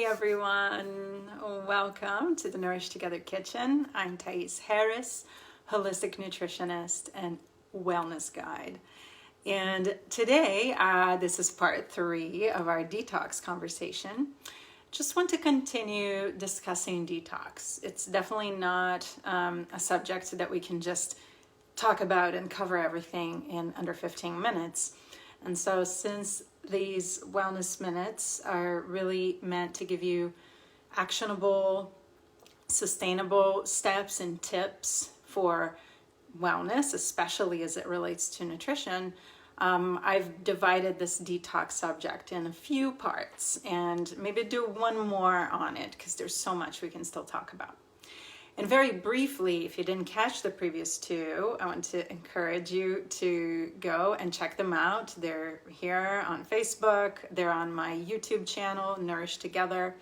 everyone. Welcome to the Nourish Together Kitchen. I'm Thais Harris, holistic nutritionist and wellness guide. And today, this is part 3 of our detox conversation. Just want to continue discussing detox. It's definitely not a subject that we can just talk about and cover everything in under 15 minutes. And so since these wellness minutes are really meant to give you actionable, sustainable steps and tips for wellness, especially as it relates to nutrition, I've divided this detox subject in a few parts and maybe do one more on it because there's so much we can still talk about. And very briefly, if you didn't catch the previous two, I want to encourage you to go and check them out. They're here on Facebook. They're on my YouTube channel, Nourish Together,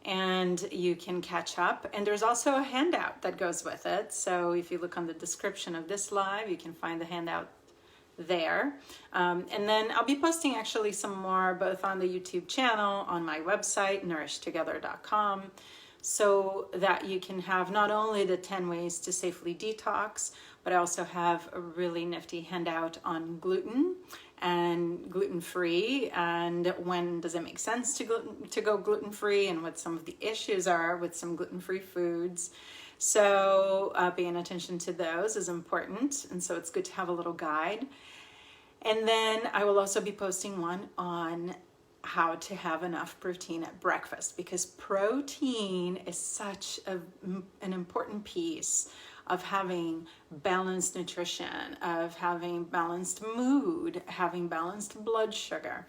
and you can catch up. And there's also a handout that goes with it. So if you look on the description of this live, you can find the handout there. And then I'll be posting actually some more both on the YouTube channel, on my website, nourishtogether.com. so that you can have not only the 10 ways to safely detox, but I also have a really nifty handout on gluten and gluten-free, and when does it make sense to go gluten-free, and what some of the issues are with some gluten-free foods. So paying attention to those is important, and so it's good to have a little guide. And then I will also be posting one on how to have enough protein at breakfast, because protein is such an important piece of having balanced nutrition, of having balanced mood, having balanced blood sugar.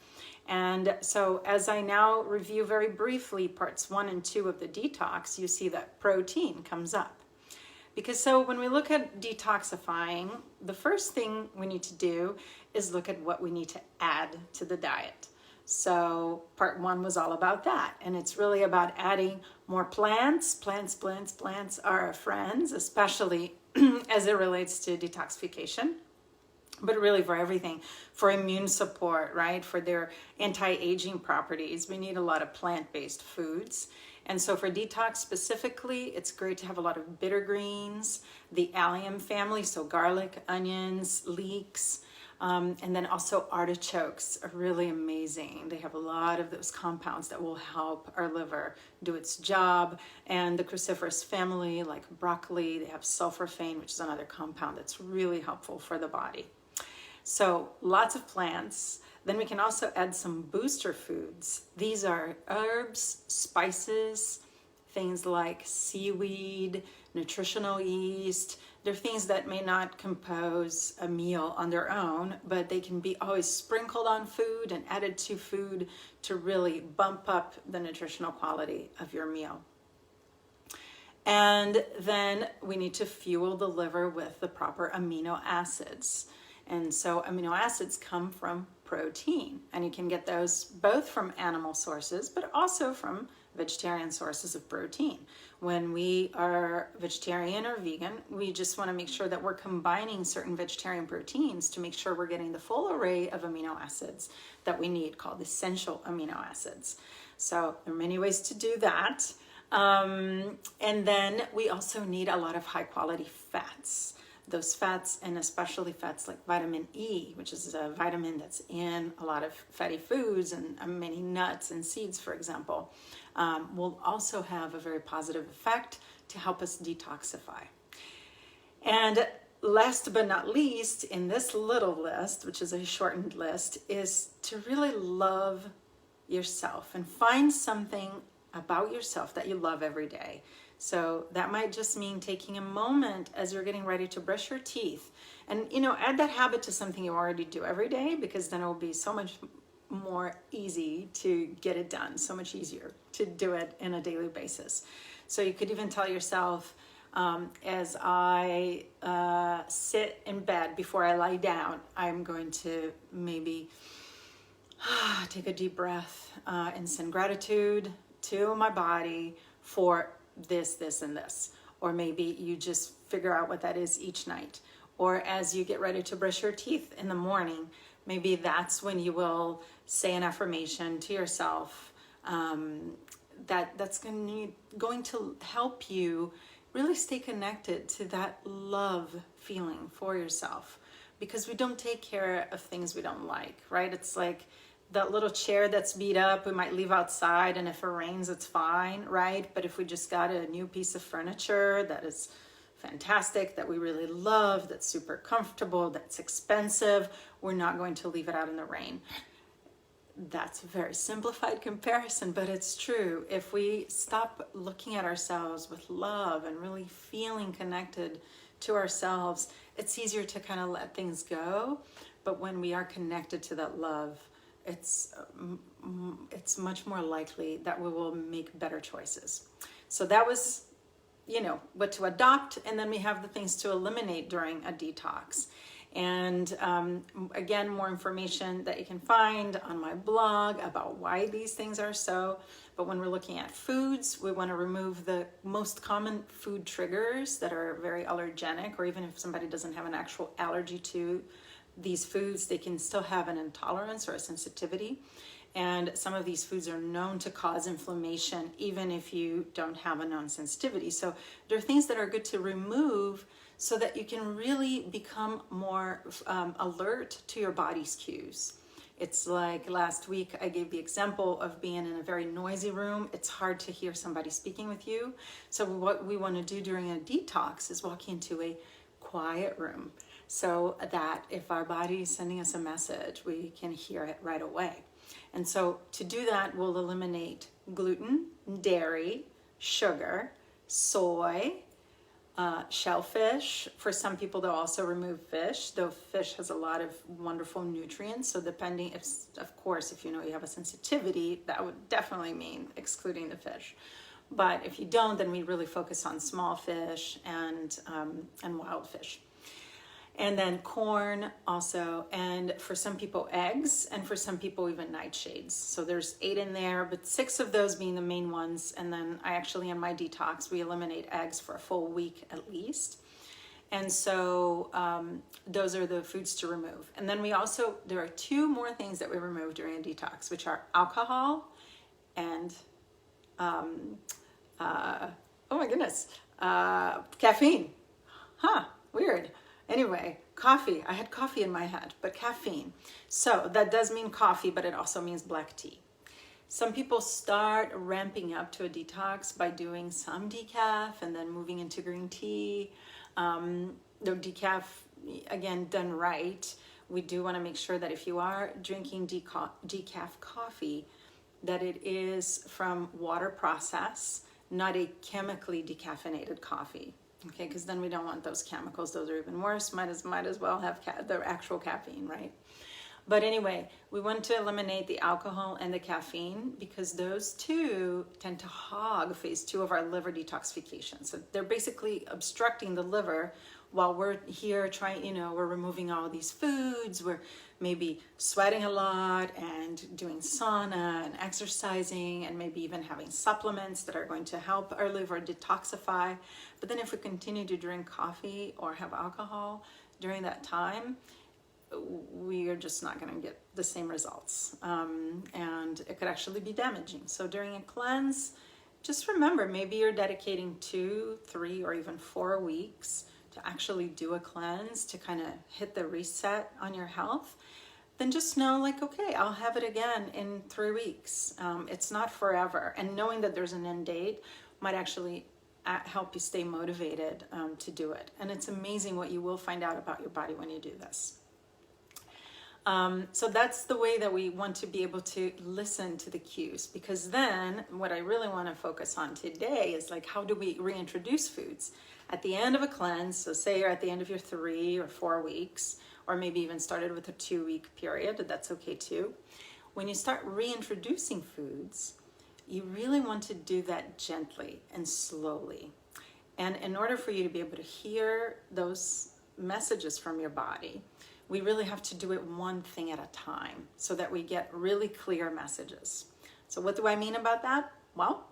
And so as I now review very briefly parts 1 and 2 of the detox, you see that protein comes up. Because so when we look at detoxifying, the first thing we need to do is look at what we need to add to the diet. So part 1 was all about that, and it's really about adding more plants. Plants are our friends, especially as it relates to detoxification, but really for everything, for immune support, right? For their anti-aging properties, we need a lot of plant-based foods. And so for detox specifically, it's great to have a lot of bitter greens, the allium family, so garlic, onions, leeks, and then also artichokes are really amazing. They have a lot of those compounds that will help our liver do its job. And the cruciferous family, like broccoli, they have sulforaphane, which is another compound that's really helpful for the body. So lots of plants. Then we can also add some booster foods. These are herbs, spices, things like seaweed, nutritional yeast. They're things that may not compose a meal on their own, but they can be always sprinkled on food and added to food to really bump up the nutritional quality of your meal. And then we need to fuel the liver with the proper amino acids. And so amino acids come from protein, and you can get those both from animal sources, but also from vegetarian sources of protein. When we are vegetarian or vegan, we just want to make sure that we're combining certain vegetarian proteins to make sure we're getting the full array of amino acids that we need, called essential amino acids. So there are many ways to do that. And then we also need a lot of high quality fats. Those fats, and especially fats like vitamin E, which is a vitamin that's in a lot of fatty foods and many nuts and seeds, for example, will also have a very positive effect to help us detoxify. And last but not least, in this little list, which is a shortened list, is to really love yourself and find something about yourself that you love every day. So that might just mean taking a moment as you're getting ready to brush your teeth and, add that habit to something you already do every day, because then it will be so much more easy to get it done, so much easier to do it on a daily basis. So you could even tell yourself, as I sit in bed before I lie down, I'm going to maybe take a deep breath and send gratitude to my body for this, and this. Or maybe you just figure out what that is each night. Or as you get ready to brush your teeth in the morning, maybe that's when you will say an affirmation to yourself that's going to help you really stay connected to that love feeling for yourself, because we don't take care of things we don't like, right? It's like that little chair that's beat up, we might leave outside, and if it rains, it's fine, right? But if we just got a new piece of furniture that is fantastic, that we really love, that's super comfortable, that's expensive, we're not going to leave it out in the rain. That's a very simplified comparison, but it's true. If we stop looking at ourselves with love and really feeling connected to ourselves, it's easier to kind of let things go. But when we are connected to that love, it's much more likely that we will make better choices. So that was, what to adopt, and then we have the things to eliminate during a detox. And again, more information that you can find on my blog about why these things are so. But when we're looking at foods, we want to remove the most common food triggers that are very allergenic, or even if somebody doesn't have an actual allergy to these foods, they can still have an intolerance or a sensitivity. And some of these foods are known to cause inflammation, even if you don't have a known sensitivity. So there are things that are good to remove so that you can really become more alert to your body's cues. It's like last week I gave the example of being in a very noisy room. It's hard to hear somebody speaking with you. So what we want to do during a detox is walk into a quiet room, so that if our body is sending us a message, we can hear it right away. And so to do that, we'll eliminate gluten, dairy, sugar, soy, shellfish. For some people, they'll also remove fish, though fish has a lot of wonderful nutrients. So depending, of course, if you have a sensitivity, that would definitely mean excluding the fish. But if you don't, then we really focus on small fish and wild fish. And then corn also, and for some people eggs, and for some people even nightshades. So there's 8 in there, but 6 of those being the main ones. And then I actually, in my detox, we eliminate eggs for a full week at least. And so those are the foods to remove. And then there are 2 more things that we remove during a detox, which are alcohol and, caffeine. Weird. Anyway, coffee. I had coffee in my head, but caffeine. So that does mean coffee, but it also means black tea. Some people start ramping up to a detox by doing some decaf and then moving into green tea. Though decaf, again, done right, we do want to make sure that if you are drinking decaf coffee, that it is from water process, not a chemically decaffeinated coffee. Okay, because then we don't want those chemicals. Those are even worse. Might as well have the actual caffeine, right? But anyway, we want to eliminate the alcohol and the caffeine because those 2 tend to hog phase 2 of our liver detoxification. So they're basically obstructing the liver while we're here trying, we're removing all these foods. We're maybe sweating a lot and doing sauna and exercising and maybe even having supplements that are going to help our liver detoxify. But then if we continue to drink coffee or have alcohol during that time, we are just not going to get the same results. And it could actually be damaging. So during a cleanse, just remember, maybe you're dedicating 2, 3, or even 4 weeks to actually do a cleanse to kind of hit the reset on your health. Then just know, okay, I'll have it again in 3 weeks. It's not forever. And knowing that there's an end date might actually help you stay motivated to do it. And it's amazing what you will find out about your body when you do this. So that's the way that we want to be able to listen to the cues, because then what I really want to focus on today is how do we reintroduce foods at the end of a cleanse. So say you're at the end of your 3 or 4 weeks, or maybe even started with a 2-week period. That's okay too. When you start reintroducing foods, you really want to do that gently and slowly. And in order for you to be able to hear those messages from your body, we really have to do it one thing at a time so that we get really clear messages. So what do I mean about that? Well,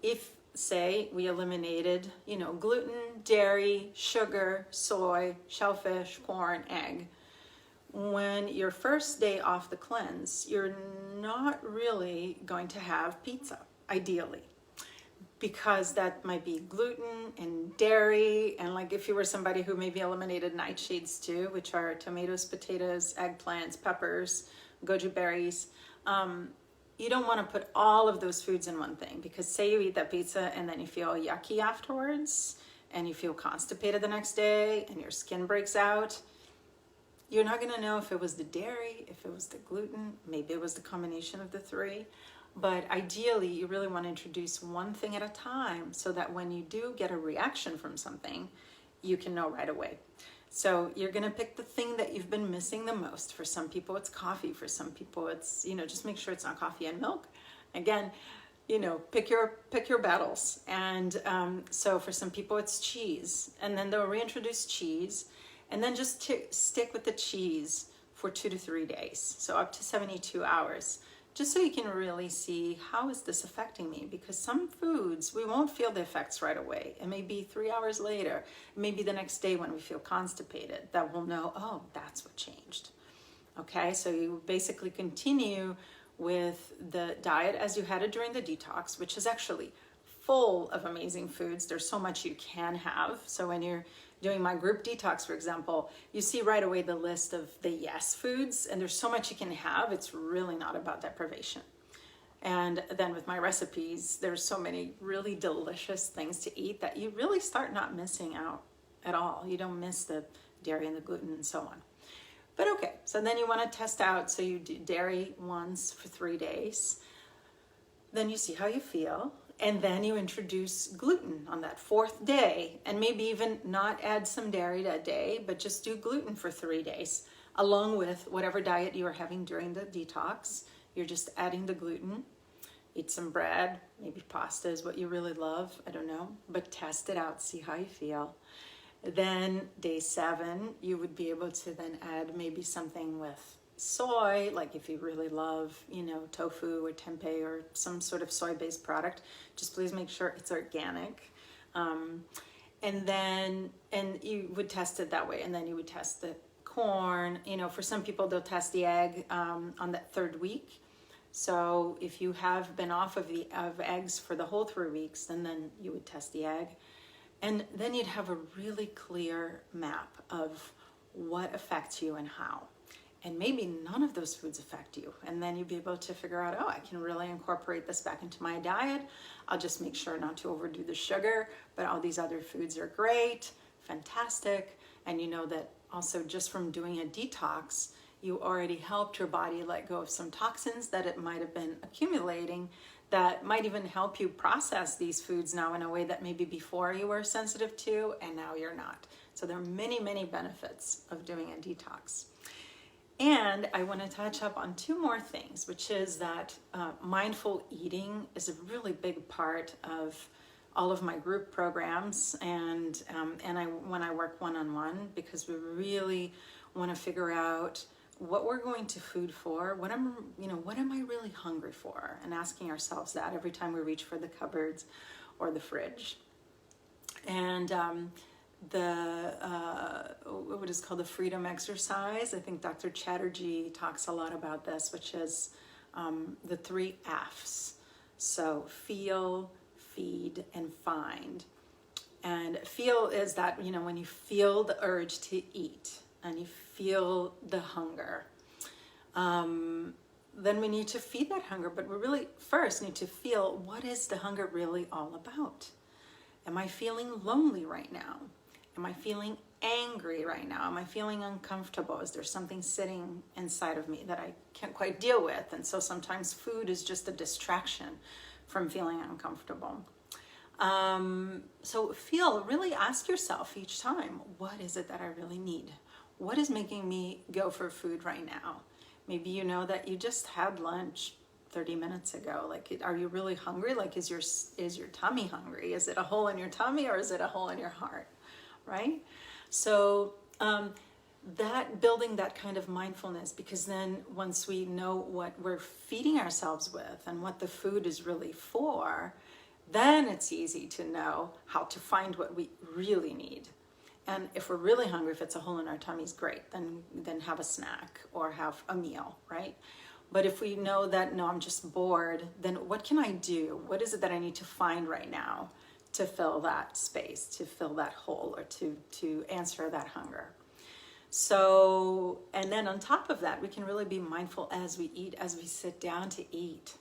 if, say, we eliminated, gluten, dairy, sugar, soy, shellfish, corn, egg, when your first day off the cleanse, you're not really going to have pizza, ideally, because that might be gluten and dairy. And like if you were somebody who maybe eliminated nightshades too, which are tomatoes, potatoes, eggplants, peppers, goji berries, you don't want to put all of those foods in one thing, because say you eat that pizza and then you feel yucky afterwards and you feel constipated the next day and your skin breaks out. You're not going to know if it was the dairy, if it was the gluten, maybe it was the combination of the three. But ideally, you really want to introduce one thing at a time so that when you do get a reaction from something, you can know right away. So you're going to pick the thing that you've been missing the most. For some people, it's coffee. For some people, it's, just make sure it's not coffee and milk. Again, pick your battles. And so for some people, it's cheese. And then they'll reintroduce cheese. And then just stick with the cheese for 2 to 3 days. So up to 72 hours. Just so you can really see, how is this affecting me? Because some foods, we won't feel the effects right away. It may be 3 hours later, maybe the next day when we feel constipated, that we'll know, oh, that's what changed. Okay, so you basically continue with the diet as you had it during the detox, which is actually full of amazing foods. There's so much you can have. So when you're doing my group detox, for example, you see right away the list of the yes foods, and there's so much you can have. It's really not about deprivation. And then with my recipes, there's so many really delicious things to eat that you really start not missing out at all. You don't miss the dairy and the gluten and so on. But okay, so then you want to test out. So you do dairy once for 3 days. Then you see how you feel. And then you introduce gluten on that 4th day, and maybe even not add some dairy that day, but just do gluten for 3 days, along with whatever diet you are having during the detox. You're just adding the gluten. Eat some bread, maybe pasta is what you really love, I don't know, but test it out, see how you feel. Then day 7, you would be able to then add maybe something with soy, like if you really love, tofu or tempeh or some sort of soy-based product, just please make sure it's organic. And you would test it that way. And then you would test the corn. For some people, they'll test the egg on that 3rd week. So if you have been off of eggs for the whole 3 weeks, then you would test the egg. And then you'd have a really clear map of what affects you and how. And maybe none of those foods affect you. And then you'll be able to figure out, oh, I can really incorporate this back into my diet. I'll just make sure not to overdo the sugar, but all these other foods are great, fantastic. And you know that also just from doing a detox, you already helped your body let go of some toxins that it might have been accumulating that might even help you process these foods now in a way that maybe before you were sensitive to and now you're not. So there are many, many benefits of doing a detox. And I want to touch up on 2 more things, which is that mindful eating is a really big part of all of my group programs, and when I work one-on-one, because we really want to figure out what we're going to food for, what am I really hungry for, and asking ourselves that every time we reach for the cupboards or the fridge. And what is called the freedom exercise. I think Dr. Chatterjee talks a lot about this, which is the 3 F's. So feel, feed, and find. And feel is that, when you feel the urge to eat and you feel the hunger, then we need to feed that hunger. But we really first need to feel, what is the hunger really all about? Am I feeling lonely right now? Am I feeling angry right now? Am I feeling uncomfortable? Is there something sitting inside of me that I can't quite deal with? And so sometimes food is just a distraction from feeling uncomfortable. So really ask yourself each time, what is it that I really need? What is making me go for food right now? Maybe you know that you just had lunch 30 minutes ago. Like, are you really hungry? Like, is your tummy hungry? Is it a hole in your tummy or is it a hole in your heart? Right? So that building that kind of mindfulness, because then once we know what we're feeding ourselves with and what the food is really for, then it's easy to know how to find what we really need. And if we're really hungry, if it's a hole in our tummies, great, then have a snack or have a meal, right? But if we know that, no, I'm just bored, then what can I do? What is it that I need to find right now to fill that space, to fill that hole, or to answer that hunger? So, and then on top of that, we can really be mindful as we eat, as we sit down to eat,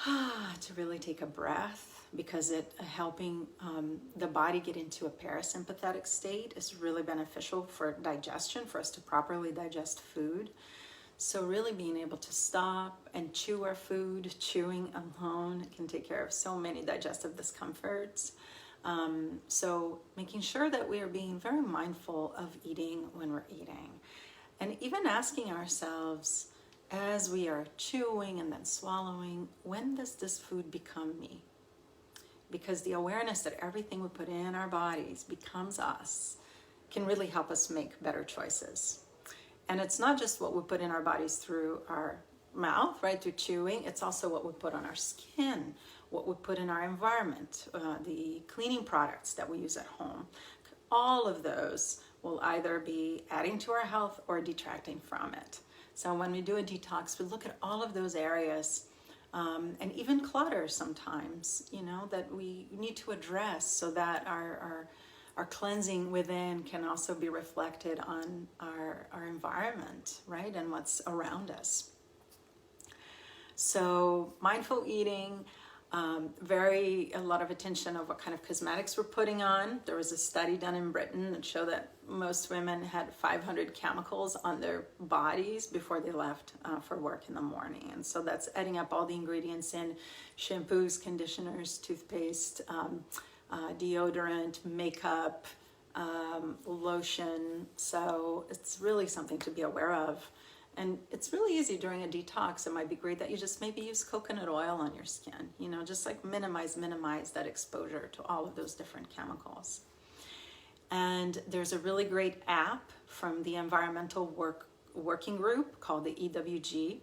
to really take a breath, because it helping the body get into a parasympathetic state is really beneficial for digestion, for us to properly digest food. So really being able to stop and chew our food, chewing alone can take care of so many digestive discomforts. So making sure that we are being very mindful of eating when we're eating, and even asking ourselves as we are chewing and then swallowing, when does this food become me? Because the awareness that everything we put in our bodies becomes us can really help us make better choices. And it's not just what we put in our bodies through our mouth, right, through chewing. It's also what we put on our skin, what we put in our environment, the cleaning products that we use at home. All of those will either be adding to our health or detracting from it. So when we do a detox, we look at all of those areas, and even clutter sometimes, that we need to address, so that our cleansing within can also be reflected on our environment, right, and what's around us. So mindful eating, a lot of attention of what kind of cosmetics we're putting on. There was a study done in Britain that showed that most women had 500 chemicals on their bodies before they left for work in the morning. And so that's adding up all the ingredients in shampoos, conditioners, toothpaste, deodorant, makeup, lotion. So it's really something to be aware of. And it's really easy during a detox. It might be great that you just maybe use coconut oil on your skin, just like minimize that exposure to all of those different chemicals. And there's a really great app from the Environmental Working Group called the EWG.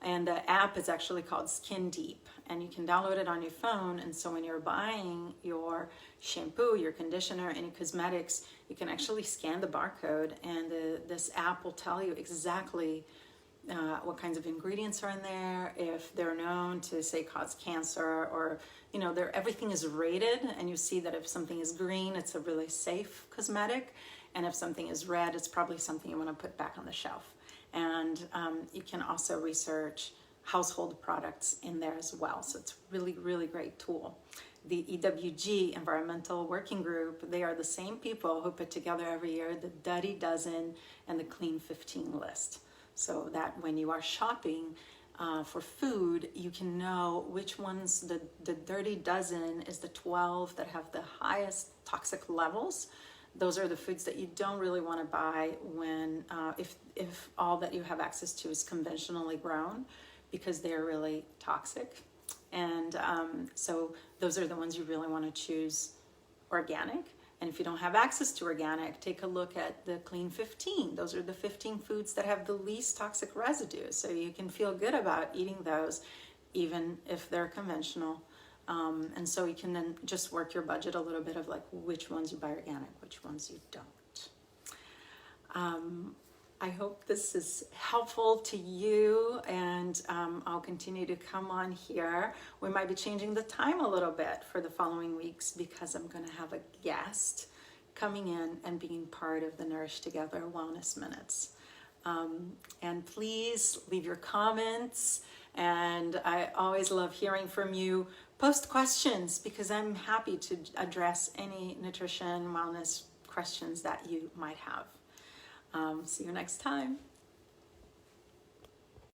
And the app is actually called Skin Deep, and you can download it on your phone. And so when you're buying your shampoo, your conditioner, any cosmetics, you can actually scan the barcode, and this app will tell you exactly what kinds of ingredients are in there, if they're known to, say, cause cancer, or everything is rated, and you see that if something is green, it's a really safe cosmetic, and if something is red, it's probably something you want to put back on the shelf. And you can also research household products in there as well. So it's really, really great tool. The EWG, Environmental Working Group, they are the same people who put together every year the Dirty Dozen and the Clean 15 list. So that when you are shopping for food, you can know which ones, the Dirty Dozen is the 12 that have the highest toxic levels. Those are the foods that you don't really want to buy when, if all that you have access to is conventionally grown, because they're really toxic. And so those are the ones you really want to choose organic. And if you don't have access to organic, take a look at the Clean 15. Those are the 15 foods that have the least toxic residue. So you can feel good about eating those, even if they're conventional. And so you can then just work your budget a little bit of like which ones you buy organic, which ones you don't. I hope this is helpful to you, and I'll continue to come on here. We might be changing the time a little bit for the following weeks, because I'm going to have a guest coming in and being part of the Nourish Together Wellness Minutes. And please leave your comments, and I always love hearing from you. Post questions, because I'm happy to address any nutrition, wellness questions that you might have. See you next time.